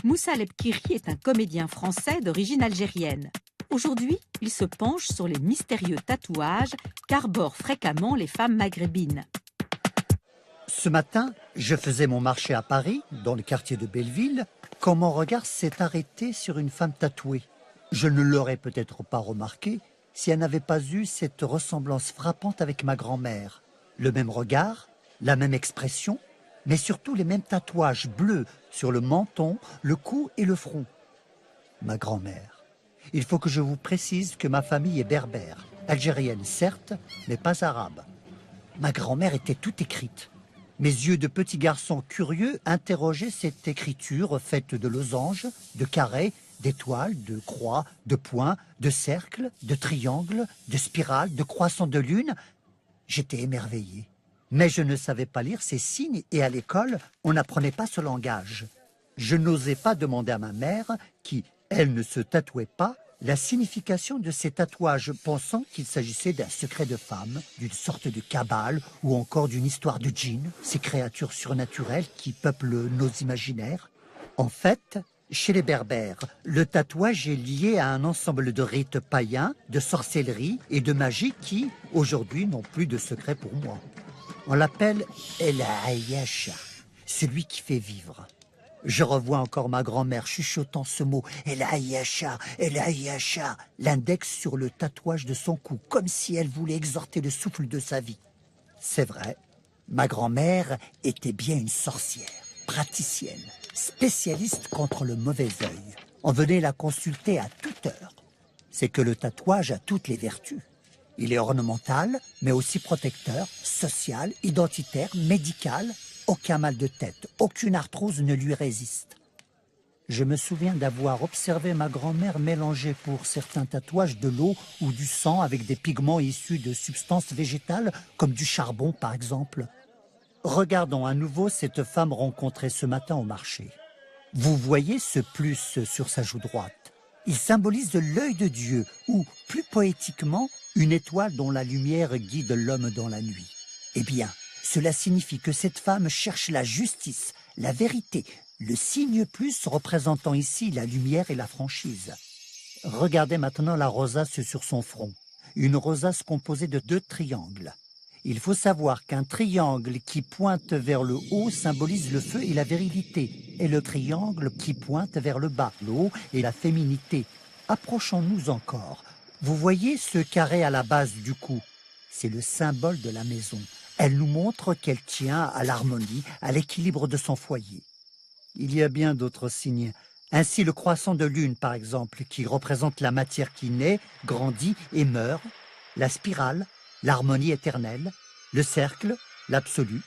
Moussa Lebkiri est un comédien français d'origine algérienne. Aujourd'hui, il se penche sur les mystérieux tatouages qu'arborent fréquemment les femmes maghrébines. Ce matin, je faisais mon marché à Paris, dans le quartier de Belleville, quand mon regard s'est arrêté sur une femme tatouée. Je ne l'aurais peut-être pas remarqué si elle n'avait pas eu cette ressemblance frappante avec ma grand-mère. Le même regard, la même expression, mais surtout les mêmes tatouages bleus sur le menton, le cou et le front. Ma grand-mère. Il faut que je vous précise que ma famille est berbère, algérienne certes, mais pas arabe. Ma grand-mère était toute écrite. Mes yeux de petit garçon curieux interrogeaient cette écriture faite de losanges, de carrés, d'étoiles, de croix, de points, de cercles, de triangles, de spirales, de croissants de lune. J'étais émerveillé. Mais je ne savais pas lire ces signes et à l'école, on n'apprenait pas ce langage. Je n'osais pas demander à ma mère, qui, elle, ne se tatouait pas, la signification de ces tatouages, pensant qu'il s'agissait d'un secret de femme, d'une sorte de cabale ou encore d'une histoire de djinns, ces créatures surnaturelles qui peuplent nos imaginaires. En fait, chez les Berbères, le tatouage est lié à un ensemble de rites païens, de sorcellerie et de magie qui, aujourd'hui, n'ont plus de secret pour moi. On l'appelle El Ayasha, celui qui fait vivre. Je revois encore ma grand-mère chuchotant ce mot El Ayasha, l'index sur le tatouage de son cou, comme si elle voulait exhorter le souffle de sa vie. C'est vrai, ma grand-mère était bien une sorcière, praticienne, spécialiste contre le mauvais œil. On venait la consulter à toute heure. C'est que le tatouage a toutes les vertus. Il est ornemental, mais aussi protecteur, social, identitaire, médical. Aucun mal de tête, aucune arthrose ne lui résiste. Je me souviens d'avoir observé ma grand-mère mélanger pour certains tatouages de l'eau ou du sang avec des pigments issus de substances végétales, comme du charbon par exemple. Regardons à nouveau cette femme rencontrée ce matin au marché. Vous voyez ce plus sur sa joue droite. Il symbolise l'œil de Dieu, ou, plus poétiquement, une étoile dont la lumière guide l'homme dans la nuit. Eh bien, cela signifie que cette femme cherche la justice, la vérité, le signe plus représentant ici la lumière et la franchise. Regardez maintenant la rosace sur son front, une rosace composée de 2 triangles. Il faut savoir qu'un triangle qui pointe vers le haut symbolise le feu et la virilité, et le triangle qui pointe vers le bas, l'eau et la féminité. Approchons-nous encore. Vous voyez ce carré à la base du cou? C'est le symbole de la maison. Elle nous montre qu'elle tient à l'harmonie, à l'équilibre de son foyer. Il y a bien d'autres signes. Ainsi le croissant de lune, par exemple, qui représente la matière qui naît, grandit et meurt. La spirale, l'harmonie éternelle. Le cercle, l'absolu.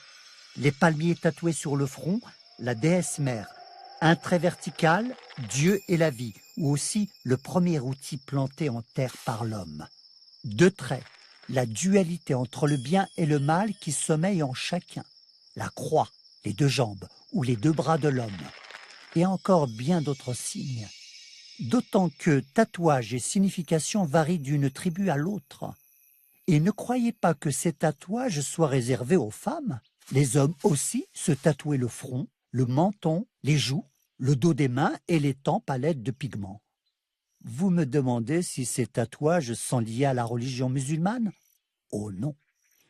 Les palmiers tatoués sur le front, la déesse mère. Un trait vertical, Dieu et la vie, ou aussi le premier outil planté en terre par l'homme. 2 traits. La dualité entre le bien et le mal qui sommeille en chacun. La croix, les 2 jambes ou les 2 bras de l'homme. Et encore bien d'autres signes. D'autant que tatouage et signification varient d'une tribu à l'autre. Et ne croyez pas que ces tatouages soient réservés aux femmes. Les hommes aussi se tatouaient le front, le menton, les joues, le dos des mains et les tempes à l'aide de pigments. Vous me demandez si ces tatouages sont liés à la religion musulmane? Oh non,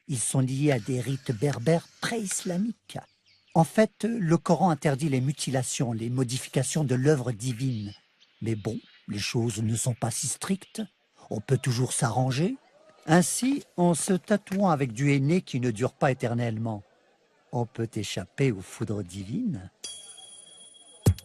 ils sont liés à des rites berbères pré-islamiques. En fait, le Coran interdit les mutilations, les modifications de l'œuvre divine. Mais bon, les choses ne sont pas si strictes. On peut toujours s'arranger. Ainsi, en se tatouant avec du henné qui ne dure pas éternellement, on peut échapper aux foudres divines.